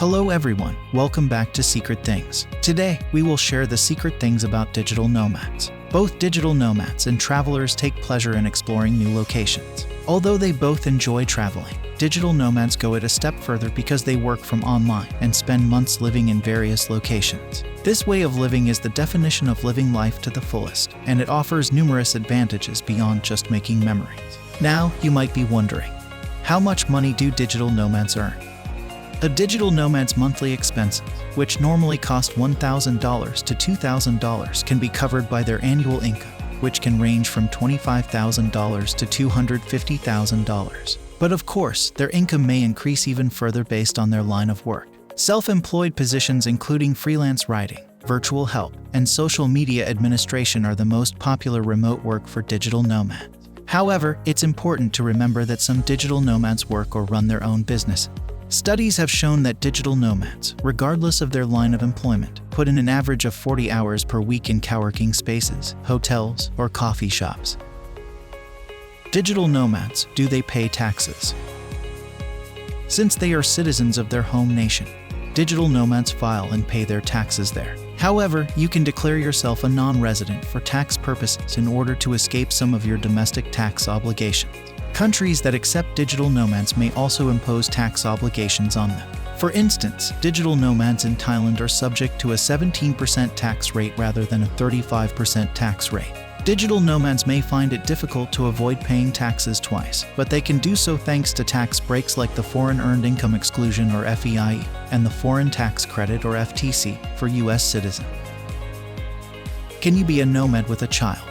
Hello everyone, welcome back to Secret Things. Today, we will share the secret things about digital nomads. Both digital nomads and travelers take pleasure in exploring new locations. Although they both enjoy traveling, digital nomads go it a step further because they work from online and spend months living in various locations. This way of living is the definition of living life to the fullest, and it offers numerous advantages beyond just making memories. Now, you might be wondering, how much money do digital nomads earn? A digital nomad's monthly expenses, which normally cost $1,000 to $2,000, can be covered by their annual income, which can range from $25,000 to $250,000. But of course, their income may increase even further based on their line of work. Self-employed positions including freelance writing, virtual help, and social media administration are the most popular remote work for digital nomads. However, it's important to remember that some digital nomads work or run their own business. Studies have shown that digital nomads, regardless of their line of employment, put in an average of 40 hours per week in coworking spaces, hotels, or coffee shops. Digital nomads, do they pay taxes? Since they are citizens of their home nation, digital nomads file and pay their taxes there. However, you can declare yourself a non-resident for tax purposes in order to escape some of your domestic tax obligations. Countries that accept digital nomads may also impose tax obligations on them. For instance, digital nomads in Thailand are subject to a 17% tax rate rather than a 35% tax rate. Digital nomads may find it difficult to avoid paying taxes twice, but they can do so thanks to tax breaks like the Foreign Earned Income Exclusion or FEIE and the Foreign Tax Credit or FTC for U.S. citizens. Can you be a nomad with a child?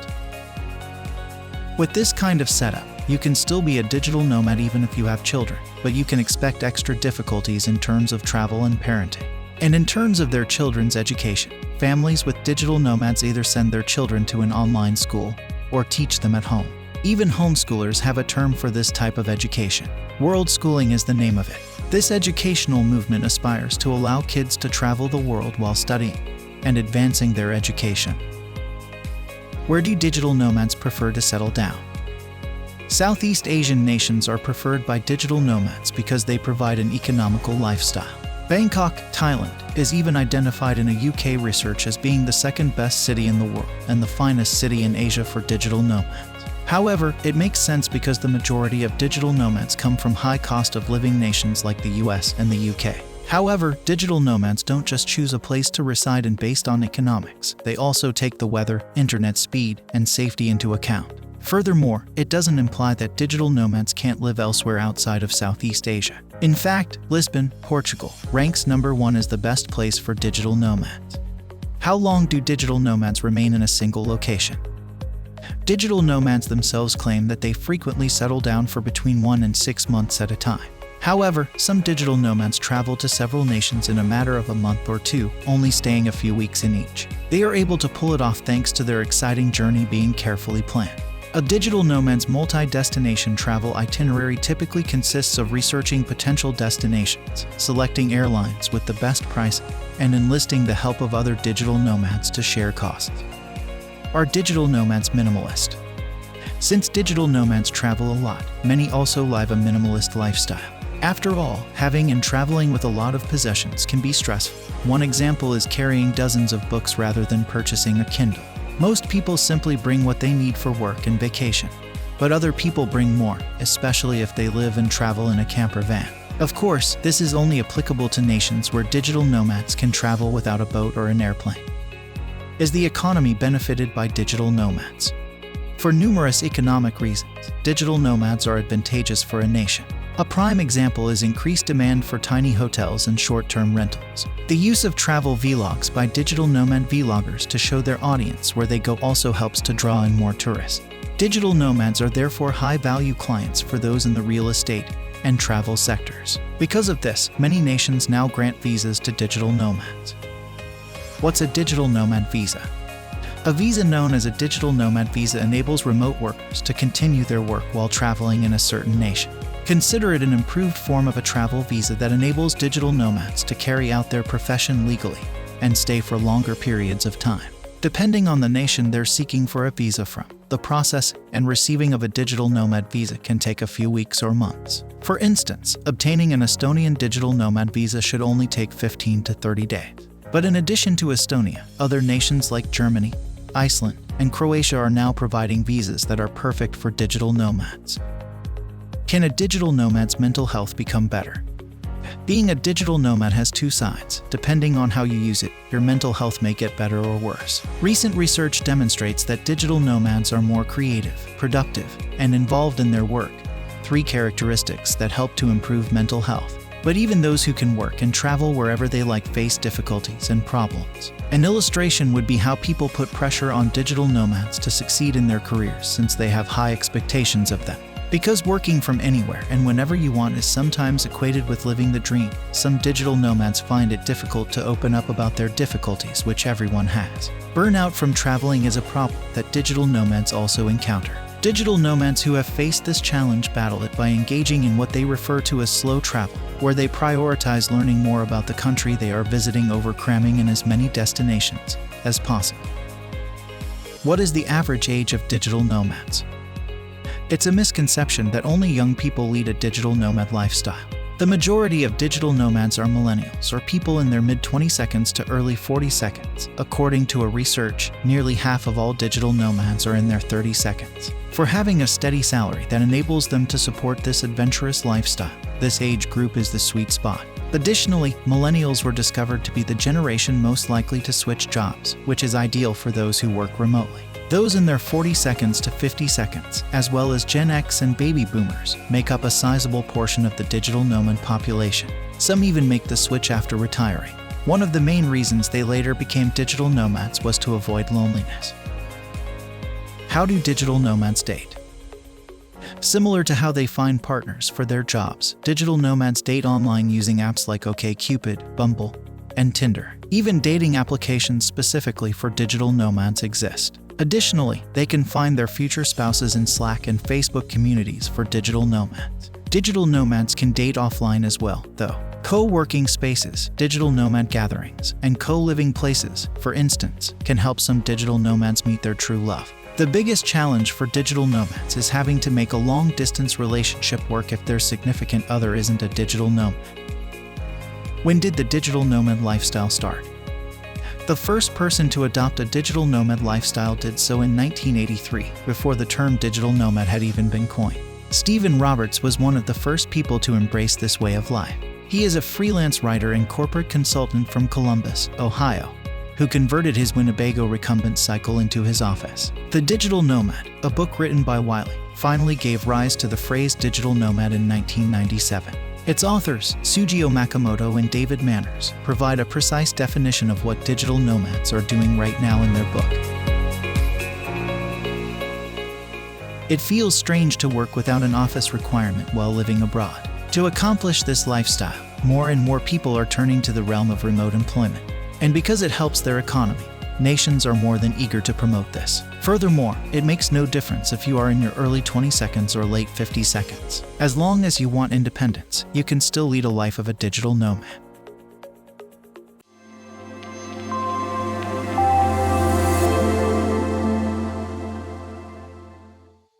With this kind of setup, you can still be a digital nomad even if you have children, but you can expect extra difficulties in terms of travel and parenting. And in terms of their children's education, families with digital nomads either send their children to an online school or teach them at home. Even homeschoolers have a term for this type of education. World schooling is the name of it. This educational movement aspires to allow kids to travel the world while studying and advancing their education. Where do digital nomads prefer to settle down? Southeast Asian nations are preferred by digital nomads because they provide an economical lifestyle. Bangkok, Thailand, is even identified in a UK research as being the second best city in the world and the finest city in Asia for digital nomads. However, it makes sense because the majority of digital nomads come from high cost of living nations like the US and the UK. However, digital nomads don't just choose a place to reside in based on economics. They also take the weather, internet speed, and safety into account. Furthermore, it doesn't imply that digital nomads can't live elsewhere outside of Southeast Asia. In fact, Lisbon, Portugal, ranks number 1 as the best place for digital nomads. How long do digital nomads remain in a single location? Digital nomads themselves claim that they frequently settle down for between 1 and 6 months at a time. However, some digital nomads travel to several nations in a matter of a month or two, only staying a few weeks in each. They are able to pull it off thanks to their exciting journey being carefully planned. A digital nomad's multi-destination travel itinerary typically consists of researching potential destinations, selecting airlines with the best pricing, and enlisting the help of other digital nomads to share costs. Are digital nomads minimalist? Since digital nomads travel a lot, many also live a minimalist lifestyle. After all, having and traveling with a lot of possessions can be stressful. One example is carrying dozens of books rather than purchasing a Kindle. Most people simply bring what they need for work and vacation, but other people bring more, especially if they live and travel in a camper van. Of course, this is only applicable to nations where digital nomads can travel without a boat or an airplane. Is the economy benefited by digital nomads? For numerous economic reasons, digital nomads are advantageous for a nation. A prime example is increased demand for tiny hotels and short-term rentals. The use of travel vlogs by digital nomad vloggers to show their audience where they go also helps to draw in more tourists. Digital nomads are therefore high-value clients for those in the real estate and travel sectors. Because of this, many nations now grant visas to digital nomads. What's a digital nomad visa? A visa known as a digital nomad visa enables remote workers to continue their work while traveling in a certain nation. Consider it an improved form of a travel visa that enables digital nomads to carry out their profession legally and stay for longer periods of time. depending on the nation they're seeking for a visa from. The process and receiving of a digital nomad visa can take a few weeks or months. For instance, obtaining an Estonian digital nomad visa should only take 15 to 30 days. But in addition to Estonia, other nations like Germany, Iceland, and Croatia are now providing visas that are perfect for digital nomads. Can a digital nomad's mental health become better? Being a digital nomad has two sides. Depending on how you use it, your mental health may get better or worse. Recent research demonstrates that digital nomads are more creative, productive, and involved in their work, three characteristics that help to improve mental health. But even those who can work and travel wherever they like face difficulties and problems. An illustration would be how people put pressure on digital nomads to succeed in their careers since they have high expectations of them. Because working from anywhere and whenever you want is sometimes equated with living the dream, some digital nomads find it difficult to open up about their difficulties, which everyone has. Burnout from traveling is a problem that digital nomads also encounter. Digital nomads who have faced this challenge battle it by engaging in what they refer to as slow travel, where they prioritize learning more about the country they are visiting over cramming in as many destinations as possible. What is the average age of digital nomads? It's a misconception that only young people lead a digital nomad lifestyle. The majority of digital nomads are millennials or people in their mid-20s to early 40s. According to a research, nearly half of all digital nomads are in their 30s. For having a steady salary that enables them to support this adventurous lifestyle, this age group is the sweet spot. Additionally, millennials were discovered to be the generation most likely to switch jobs, which is ideal for those who work remotely. Those in their 40s to 50s, as well as Gen X and baby boomers, make up a sizable portion of the digital nomad population. Some even make the switch after retiring. One of the main reasons they later became digital nomads was to avoid loneliness. How do digital nomads date? Similar to how they find partners for their jobs, digital nomads date online using apps like OkCupid, Bumble, and Tinder. Even dating applications specifically for digital nomads exist. Additionally, they can find their future spouses in Slack and Facebook communities for digital nomads. Digital nomads can date offline as well, though. Co-working spaces, digital nomad gatherings, and co-living places, for instance, can help some digital nomads meet their true love. The biggest challenge for digital nomads is having to make a long-distance relationship work if their significant other isn't a digital nomad. When did the digital nomad lifestyle start? The first person to adopt a digital nomad lifestyle did so in 1983, before the term digital nomad had even been coined. Stephen Roberts was one of the first people to embrace this way of life. He is a freelance writer and corporate consultant from Columbus, Ohio, who converted his Winnebago recumbent cycle into his office. The Digital Nomad, a book written by Wiley, finally gave rise to the phrase digital nomad in 1997. Its authors, Sugio Makamoto and David Manners, provide a precise definition of what digital nomads are doing right now in their book. It feels strange to work without an office requirement while living abroad. To accomplish this lifestyle, more and more people are turning to the realm of remote employment. And because it helps their economy, nations are more than eager to promote this. Furthermore, it makes no difference if you are in your early 20s or late 50s. As long as you want independence, you can still lead a life of a digital nomad.